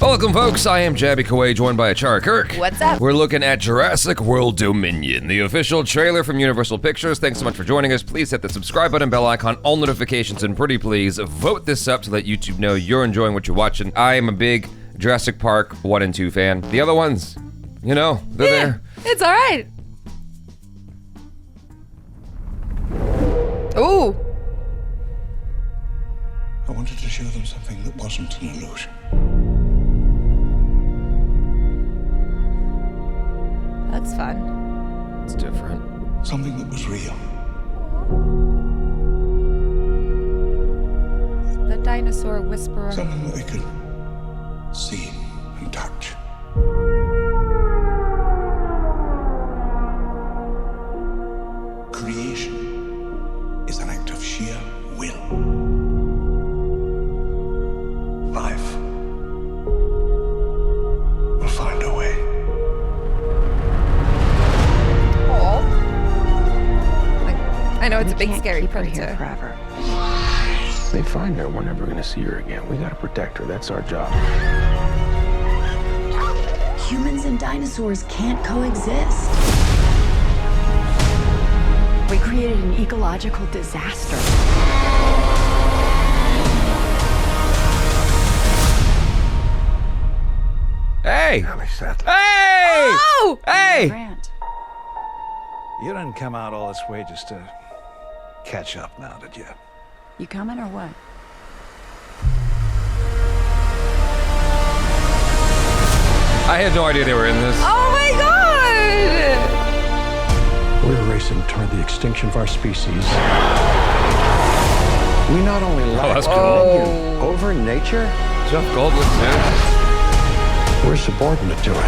Welcome, folks. I am Jaby Koay, joined by ACHARA KIRK. What's up? We're looking at Jurassic World Dominion, the official trailer from Universal Pictures. Thanks so much for joining us. Please hit the subscribe button, bell icon, all notifications, and pretty please vote this up to let YouTube know you're enjoying what you're watching. I am a big Jurassic Park 1 and 2 fan. The other ones, you know, they're there. It's all right. Ooh. I wanted to show them something that wasn't an illusion. That's fun. It's different. Something that was real. The dinosaur whisperer. Something that they could see and touch. Creation is an act of sheer will. Life will find a way. I know it's a big scary predator. Forever. They find her, we're never gonna see her again. We gotta protect her, that's our job. Humans and dinosaurs can't coexist. We created an ecological disaster. Hey! Ellie Sattler. Hey! Oh! Hey! Grant. You didn't come out all this way just to catch up now, did you? You coming or what? I had no idea they were in this. Oh my god! We're racing toward the extinction of our species. We not only lack that's dominion over nature, Jeff Goldblum, too. we're subordinate to it.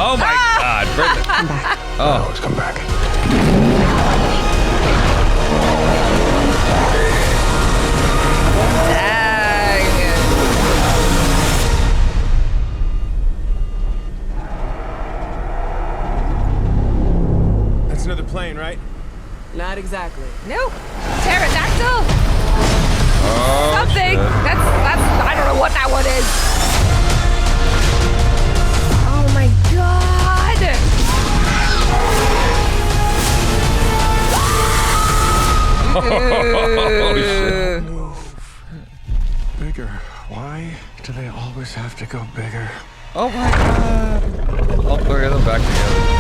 Oh my god, Brenda. Come back. Oh, Let's come back. That's another plane, right? Not exactly. Nope. Pterodactyl. oh Something. shit. That's. I don't know what that one is. Oh my god. Oh shit. Bigger. Why do they always have to go bigger? Oh my god. All three of them back together.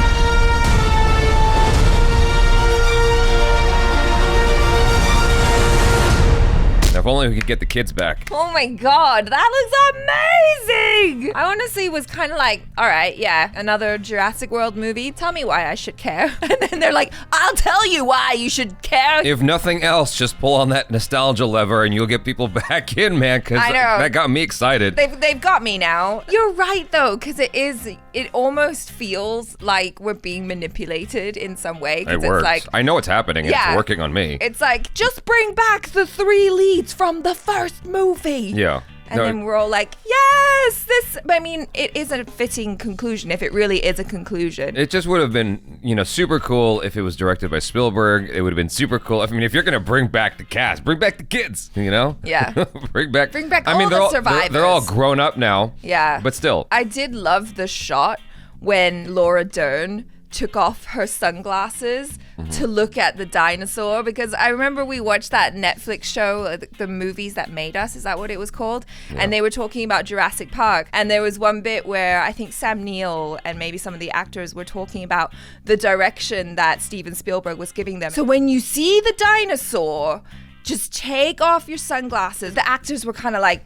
If only we could get the kids back. Oh my god, that looks amazing! I honestly was kind of like, all right, yeah, another Jurassic World movie. Tell me why I should care. And then they're like, I'll tell you why you should care. If nothing else, just pull on that nostalgia lever and you'll get people back in, man, because I know. that got me excited. They've got me now. You're right though, because it almost feels like we're being manipulated in some way. 'Cause It works. It's like, I know it's happening and Yeah. it's working on me. it's like, just bring back the 3 leads from the first movie. Yeah. And No, then we're all like, yes, this, I mean, it is a fitting conclusion if it really is a conclusion. it just would have been, super cool if it was directed by Spielberg. It would have been super cool. I mean, if you're gonna bring back the cast, bring back the kids, Yeah. bring back I mean, they're all all, the survivors. They're all grown up now. Yeah. But still. I did love the shot when Laura Dern took off her sunglasses to look at the dinosaur, because I remember we watched that Netflix show, the movies that made us, is that what it was called? And they were talking about Jurassic Park, and there was one bit where I think Sam Neill and maybe some of the actors were talking about the direction that Steven Spielberg was giving them. So when you see the dinosaur, just take off your sunglasses. The actors were kind of like,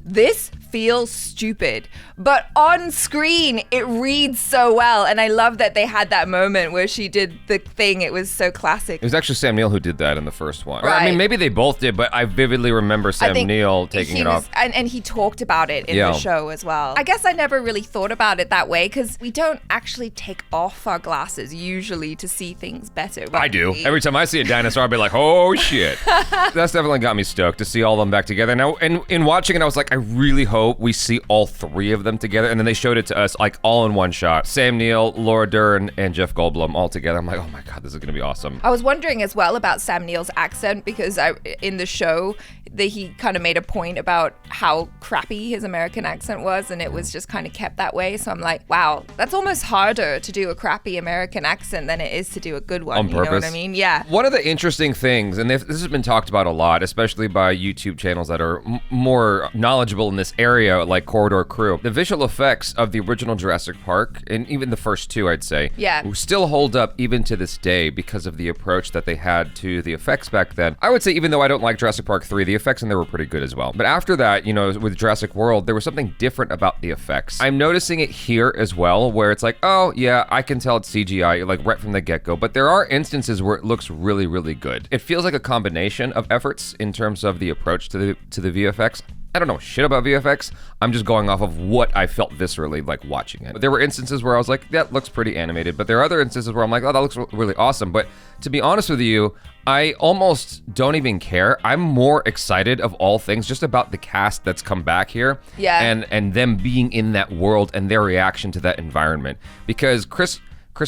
this feels stupid, but on screen it reads so well, and I love that they had that moment where she did the thing. It was so classic. It was actually Sam Neill who did that in the first one. Or, I Right. mean, maybe they both did, but I vividly remember I Sam think Neill taking he it was- off. and he talked about it in Yeah. the show as well. I guess I never really thought about it that way, because we don't actually take off our glasses usually to see things better. I do. right? Every time I see a dinosaur, I'll be like, oh shit. That's definitely got me stoked to see all of them back together. Now, and in watching it, I was like, I really hope we see all three of them together. And then they showed it to us like all in one shot. Sam Neill, Laura Dern, and Jeff Goldblum all together. I'm like, oh my God, this is going to be awesome. I was wondering as well about Sam Neill's accent because in the show, he kind of made a point about how crappy his American accent was, and it was just kind of kept that way. So I'm like, wow, that's almost harder to do a crappy American accent than it is to do a good one. On purpose. You know what I mean? Yeah. One of the interesting things, and this has been talked about a lot, especially by YouTube channels that are more knowledgeable in this area, like Corridor Crew, the visual effects of the original Jurassic Park, and even the first two, I'd say, still hold up even to this day because of the approach that they had to the effects back then. I would say, even though I don't like Jurassic Park 3, the effects in there were pretty good as well. But after that, you know, with Jurassic World, there was something different about the effects. I'm noticing it here as well, where it's like, oh yeah, I can tell it's CGI, like right from the get-go, but there are instances where it looks really, really good. It feels like a combination of efforts in terms of the approach to the VFX. I don't know shit about VFX. I'm just going off of what I felt viscerally like watching it. But there were instances where I was like, that looks pretty animated. But there are other instances where I'm like, oh, that looks really awesome. But to be honest with you, I almost don't even care. I'm more excited of all things just about the cast that's come back here. Yeah. And them being in that world and their reaction to that environment. Because Chris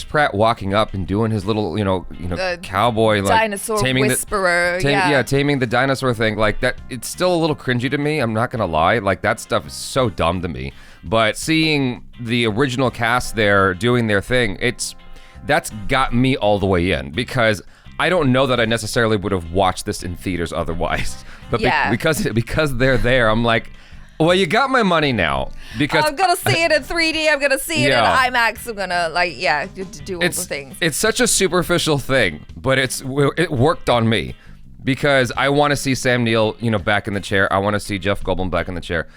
Pratt walking up and doing his little, cowboy, like dinosaur whisperer, taming the dinosaur thing, like that. It's still a little cringy to me. I'm not gonna lie, like that stuff is so dumb to me. But seeing the original cast there doing their thing, that's got me all the way in, because I don't know that I necessarily would have watched this in theaters otherwise. But because they're there, I'm like, well, you got my money now, because I'm gonna see it in 3D. I'm gonna see it in IMAX. I'm gonna do all the things. It's such a superficial thing, but it worked on me, because I want to see Sam Neill, back in the chair. I want to see Jeff Goldblum back in the chair.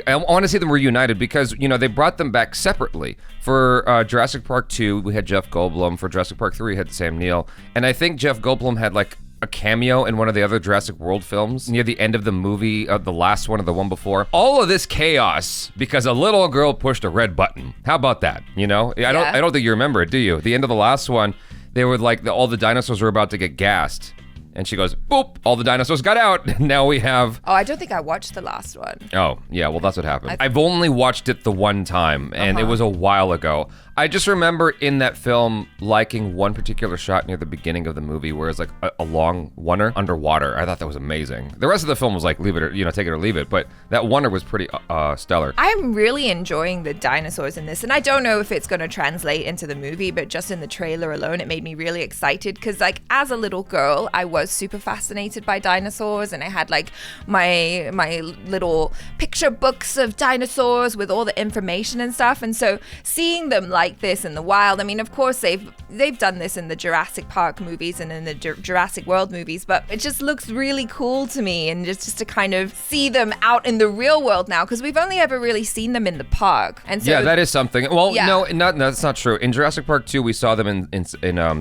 I want to see them reunited, because they brought them back separately. For Jurassic Park 2, we had Jeff Goldblum. For Jurassic Park 3, we had Sam Neill, and I think Jeff Goldblum had like a cameo in one of the other Jurassic World films near the end of the movie, the last one or the one before. All of this chaos because a little girl pushed a red button. How about that? I don't think you remember it, do you? The end of the last one, they were like all the dinosaurs were about to get gassed. And she goes, boop, all the dinosaurs got out. Now we have... Oh, I don't think I watched the last one. Oh, yeah, well, that's what happened. I've only watched it the one time, and it was a while ago. I just remember in that film liking one particular shot near the beginning of the movie where it's like a long oneer underwater. I thought that was amazing. The rest of the film was like, leave it or, take it or leave it, but that oneer was pretty stellar. I'm really enjoying the dinosaurs in this, and I don't know if it's going to translate into the movie, but just in the trailer alone, it made me really excited, because like as a little girl, I was super fascinated by dinosaurs, and I had like my little picture books of dinosaurs with all the information and stuff, and so seeing them like this in the wild, I mean, of course they've done this in the Jurassic Park movies and in the Jurassic World movies, but it just looks really cool to me, and just to kind of see them out in the real world now, because we've only ever really seen them in the park. And so yeah, that is something. Well, no, that's not true. In Jurassic Park 2, we saw them in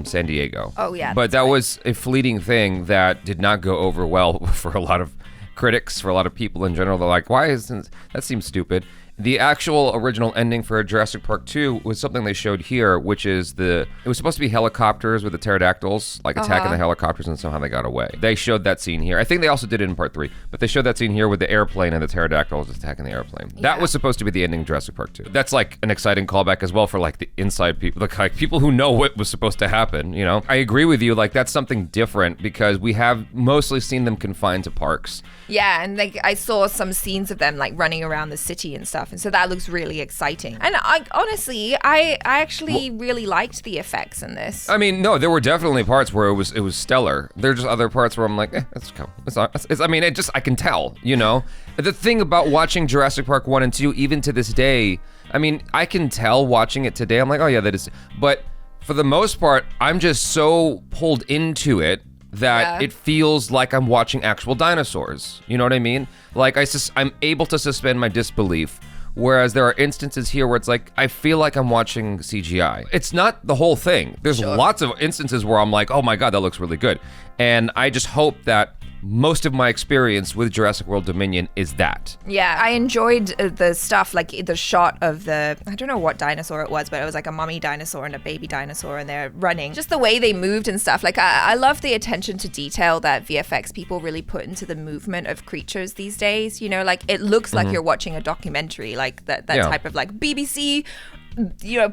San Diego. Oh yeah, but that was a fleeting thing that did not go over well for a lot of critics, for a lot of people in general. They're like, that seems stupid. The actual original ending for Jurassic Park 2 was something they showed here, which is it was supposed to be helicopters with the pterodactyls, like attacking the helicopters, and somehow they got away. They showed that scene here. I think they also did it in Part 3, but they showed that scene here with the airplane and the pterodactyls attacking the airplane. Yeah. That was supposed to be the ending of Jurassic Park 2. That's like an exciting callback as well for like the inside people, like people who know what was supposed to happen, I agree with you, like that's something different, because we have mostly seen them confined to parks. Yeah, and like I saw some scenes of them like running around the city and stuff, and so that looks really exciting. And I actually really liked the effects in this. I mean, no, there were definitely parts where it was stellar. There are just other parts where I'm like, that's cool. I can tell, The thing about watching Jurassic Park 1 and 2, even to this day, I mean, I can tell watching it today, I'm like, oh yeah, that is, but for the most part, I'm just so pulled into it that it feels like I'm watching actual dinosaurs. You know what I mean? Like I'm able to suspend my disbelief, whereas there are instances here where it's like I feel like I'm watching CGI. It's not the whole thing. There's lots of instances where I'm like, oh my God, that looks really good. And I just hope that most of my experience with Jurassic World Dominion is that. Yeah, I enjoyed the stuff, like the shot of I don't know what dinosaur it was, but it was like a mummy dinosaur and a baby dinosaur, and they're running. Just the way they moved and stuff. Like, I love the attention to detail that VFX people really put into the movement of creatures these days. You know, like, it looks like you're watching a documentary, like that type of like BBC,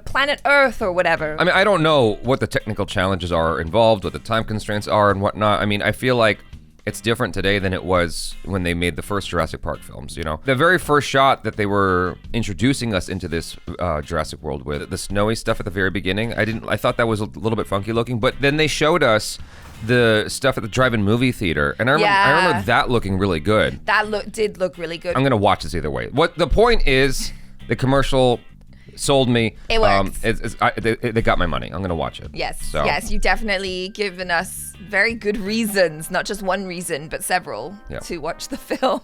Planet Earth or whatever. I mean, I don't know what the technical challenges are involved, what the time constraints are and whatnot. I mean, I feel like it's different today than it was when they made the first Jurassic Park films, The very first shot that they were introducing us into this Jurassic World with, the snowy stuff at the very beginning, I thought that was a little bit funky looking, but then they showed us the stuff at the drive-in movie theater, and I remember that looking really good. That did look really good. I'm gonna watch this either way. What the point is, the commercial sold me. It works. They got my money. I'm gonna watch it. Yes, yes, you've definitely given us very good reasons, not just one reason, but several, to watch the film.